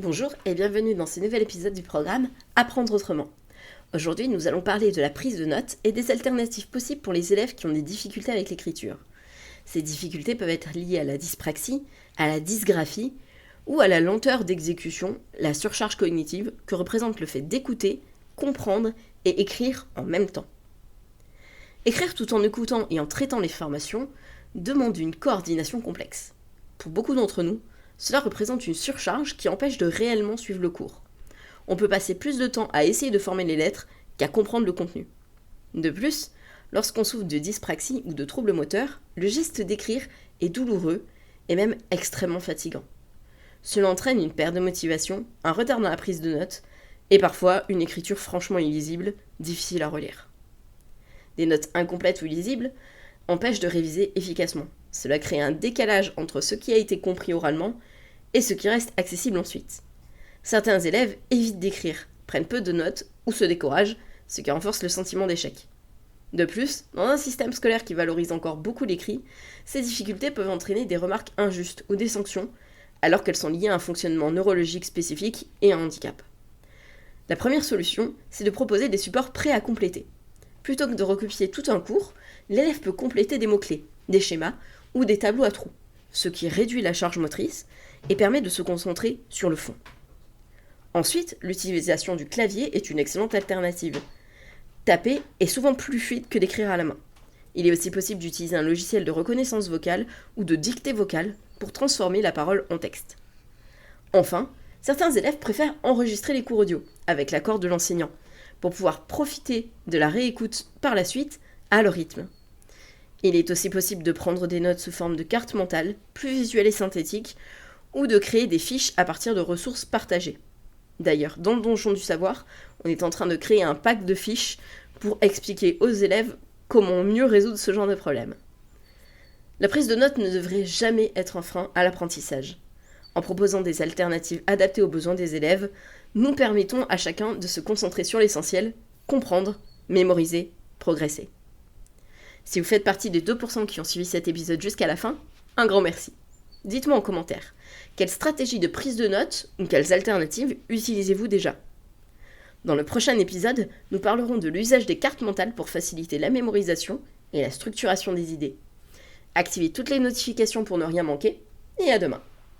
Bonjour et bienvenue dans ce nouvel épisode du programme Apprendre autrement. Aujourd'hui, nous allons parler de la prise de notes et des alternatives possibles pour les élèves qui ont des difficultés avec l'écriture. Ces difficultés peuvent être liées à la dyspraxie, à la dysgraphie ou à la lenteur d'exécution, la surcharge cognitive que représente le fait d'écouter, comprendre et écrire en même temps. Écrire tout en écoutant et en traitant les formations demande une coordination complexe. Pour beaucoup d'entre nous, cela représente une surcharge qui empêche de réellement suivre le cours. On peut passer plus de temps à essayer de former les lettres qu'à comprendre le contenu. De plus, lorsqu'on souffre de dyspraxie ou de troubles moteurs, le geste d'écrire est douloureux et même extrêmement fatigant. Cela entraîne une perte de motivation, un retard dans la prise de notes et parfois une écriture franchement illisible, difficile à relire. Des notes incomplètes ou illisibles empêchent de réviser efficacement. Cela crée un décalage entre ce qui a été compris oralement et ce qui reste accessible ensuite. Certains élèves évitent d'écrire, prennent peu de notes ou se découragent, ce qui renforce le sentiment d'échec. De plus, dans un système scolaire qui valorise encore beaucoup l'écrit, ces difficultés peuvent entraîner des remarques injustes ou des sanctions, alors qu'elles sont liées à un fonctionnement neurologique spécifique et à un handicap. La première solution, c'est de proposer des supports prêts à compléter. Plutôt que de recopier tout un cours, l'élève peut compléter des mots-clés, des schémas ou des tableaux à trous, ce qui réduit la charge motrice et permet de se concentrer sur le fond. Ensuite, l'utilisation du clavier est une excellente alternative. Taper est souvent plus fluide que d'écrire à la main. Il est aussi possible d'utiliser un logiciel de reconnaissance vocale ou de dictée vocale pour transformer la parole en texte. Enfin, certains élèves préfèrent enregistrer les cours audio avec l'accord de l'enseignant pour pouvoir profiter de la réécoute par la suite à leur rythme. Il est aussi possible de prendre des notes sous forme de cartes mentales, plus visuelles et synthétiques, ou de créer des fiches à partir de ressources partagées. D'ailleurs, dans le Donjon du Savoir, on est en train de créer un pack de fiches pour expliquer aux élèves comment mieux résoudre ce genre de problème. La prise de notes ne devrait jamais être un frein à l'apprentissage. En proposant des alternatives adaptées aux besoins des élèves, nous permettons à chacun de se concentrer sur l'essentiel, comprendre, mémoriser, progresser. Si vous faites partie des 2% qui ont suivi cet épisode jusqu'à la fin, un grand merci. Dites-moi en commentaire, quelle stratégie de prise de notes ou quelles alternatives utilisez-vous déjà ? Dans le prochain épisode, nous parlerons de l'usage des cartes mentales pour faciliter la mémorisation et la structuration des idées. Activez toutes les notifications pour ne rien manquer, et à demain.